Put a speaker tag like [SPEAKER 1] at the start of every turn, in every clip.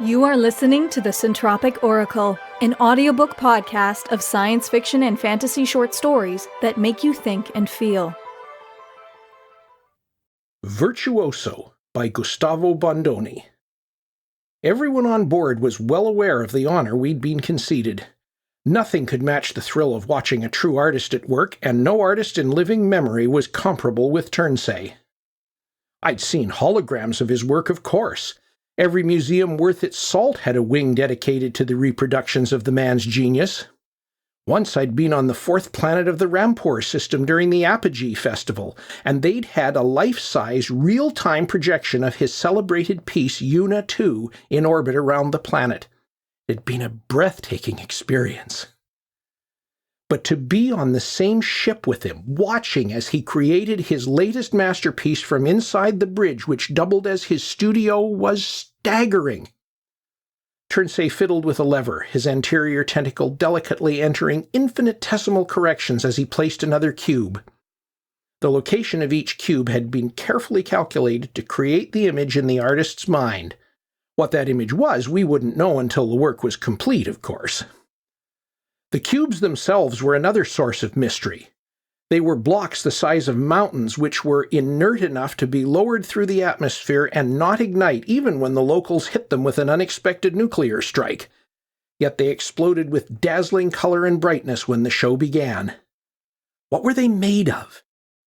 [SPEAKER 1] You are listening to the Centropic Oracle, an audiobook podcast of science fiction and fantasy short stories that make you think and feel.
[SPEAKER 2] Virtuoso by Gustavo Bondoni. Everyone on board was well aware of the honor we'd been conceded. Nothing could match the thrill of watching a true artist at work, and no artist in living memory was comparable with Turnsay. I'd seen holograms of his work, of course. Every museum worth its salt had a wing dedicated to the reproductions of the man's genius. Once I'd been on the fourth planet of the Rampor system during the Apogee Festival, and they'd had a life-size, real-time projection of his celebrated piece Una 2 in orbit around the planet. It'd been a breathtaking experience. But to be on the same ship with him, watching as he created his latest masterpiece from inside the bridge which doubled as his studio, was staggering. Turnsay fiddled with a lever, his anterior tentacle delicately entering infinitesimal corrections as he placed another cube. The location of each cube had been carefully calculated to create the image in the artist's mind. What that image was, we wouldn't know until the work was complete, of course. The cubes themselves were another source of mystery. They were blocks the size of mountains which were inert enough to be lowered through the atmosphere and not ignite even when the locals hit them with an unexpected nuclear strike. Yet they exploded with dazzling color and brightness when the show began. What were they made of?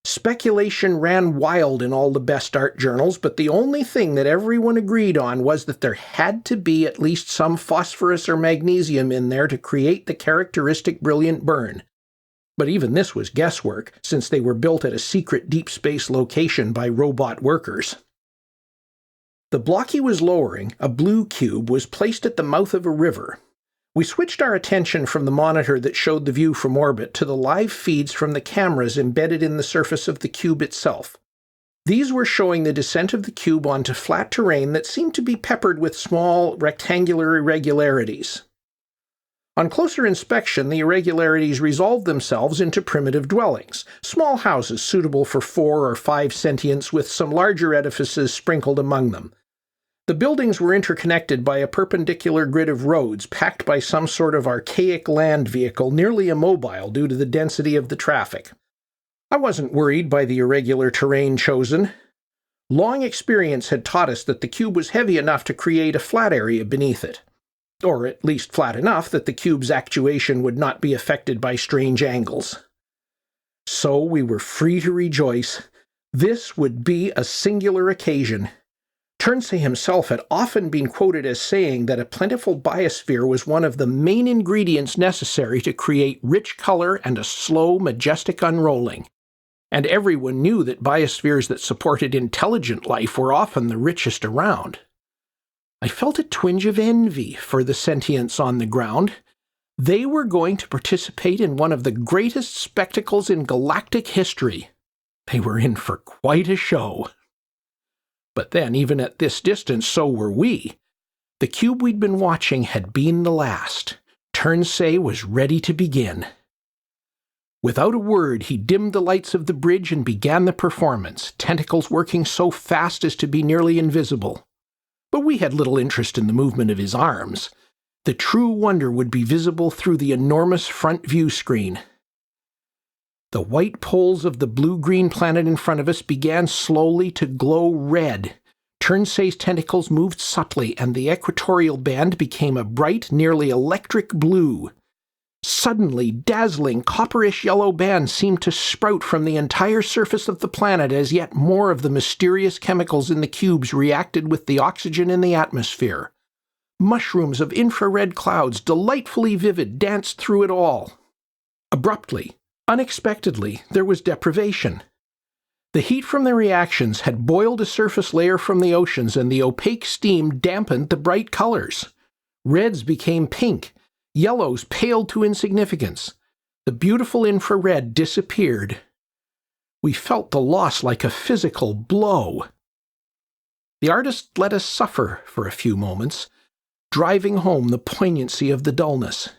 [SPEAKER 2] Speculation ran wild in all the best art journals, but the only thing that everyone agreed on was that there had to be at least some phosphorus or magnesium in there to create the characteristic brilliant burn. But even this was guesswork, since they were built at a secret deep space location by robot workers. The block he was lowering, a blue cube, was placed at the mouth of a river. We switched our attention from the monitor that showed the view from orbit to the live feeds from the cameras embedded in the surface of the cube itself. These were showing the descent of the cube onto flat terrain that seemed to be peppered with small, rectangular irregularities. On closer inspection, the irregularities resolved themselves into primitive dwellings, small houses suitable for 4 or 5 sentients with some larger edifices sprinkled among them. The buildings were interconnected by a perpendicular grid of roads packed by some sort of archaic land vehicle nearly immobile due to the density of the traffic. I wasn't worried by the irregular terrain chosen. Long experience had taught us that the cube was heavy enough to create a flat area beneath it. Or at least flat enough that the cube's actuation would not be affected by strange angles. So we were free to rejoice. This would be a singular occasion. Turnsay himself had often been quoted as saying that a plentiful biosphere was one of the main ingredients necessary to create rich color and a slow, majestic unrolling. And everyone knew that biospheres that supported intelligent life were often the richest around. I felt a twinge of envy for the sentients on the ground. They were going to participate in one of the greatest spectacles in galactic history. They were in for quite a show. But then, even at this distance, so were we. The cube we'd been watching had been the last. Turnsay was ready to begin. Without a word, he dimmed the lights of the bridge and began the performance, tentacles working so fast as to be nearly invisible. But we had little interest in the movement of his arms. The true wonder would be visible through the enormous front view screen. The white poles of the blue-green planet in front of us began slowly to glow red. Turnsay's tentacles moved subtly, and the equatorial band became a bright, nearly electric blue. Suddenly, dazzling, copperish yellow bands seemed to sprout from the entire surface of the planet as yet more of the mysterious chemicals in the cubes reacted with the oxygen in the atmosphere. Mushrooms of infrared clouds, delightfully vivid, danced through it all. Abruptly, unexpectedly, there was deprivation. The heat from the reactions had boiled a surface layer from the oceans, and the opaque steam dampened the bright colors. Reds became pink. Yellows paled to insignificance. The beautiful infrared disappeared. We felt the loss like a physical blow. The artist let us suffer for a few moments, driving home the poignancy of the dullness.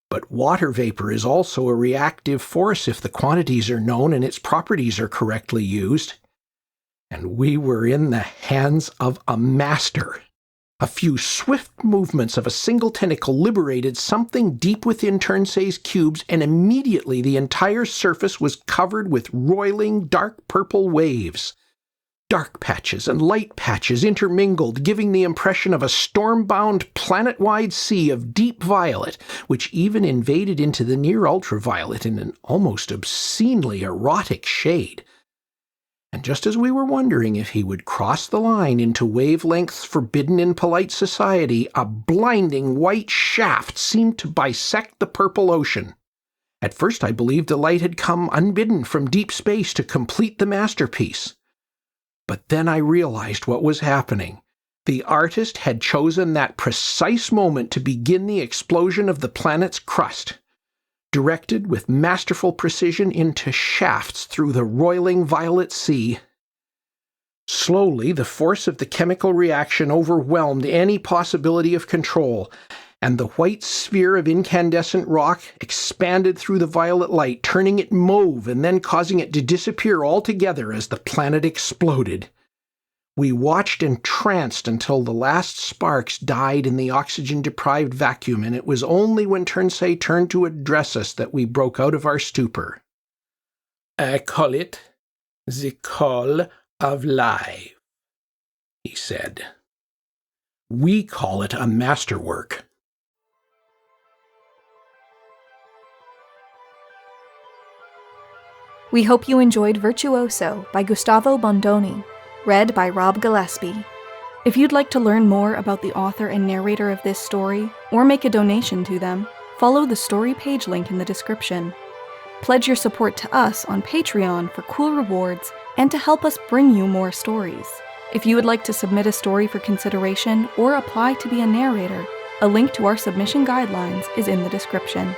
[SPEAKER 2] But water vapor is also a reactive force if the quantities are known and its properties are correctly used. And we were in the hands of a master. A few swift movements of a single tentacle liberated something deep within Turnsey's cubes, and immediately the entire surface was covered with roiling dark purple waves. Dark patches and light patches intermingled, giving the impression of a storm-bound planet-wide sea of deep violet, which even invaded into the near ultraviolet in an almost obscenely erotic shade. And just as we were wondering if he would cross the line into wavelengths forbidden in polite society, a blinding white shaft seemed to bisect the purple ocean. At first I believed the light had come unbidden from deep space to complete the masterpiece. But then I realized what was happening. The artist had chosen that precise moment to begin the explosion of the planet's crust, directed with masterful precision into shafts through the roiling violet sea. Slowly, the force of the chemical reaction overwhelmed any possibility of control, and the white sphere of incandescent rock expanded through the violet light, turning it mauve and then causing it to disappear altogether as the planet exploded. We watched entranced until the last sparks died in the oxygen-deprived vacuum, and it was only when Turnsey turned to address us that we broke out of our stupor. "I call it the call of life," he said. "We call it a masterwork."
[SPEAKER 1] We hope you enjoyed Virtuoso by Gustavo Bondoni, read by Rob Gillespie. If you'd like to learn more about the author and narrator of this story, or make a donation to them, follow the story page link in the description. Pledge your support to us on Patreon for cool rewards and to help us bring you more stories. If you would like to submit a story for consideration or apply to be a narrator, a link to our submission guidelines is in the description.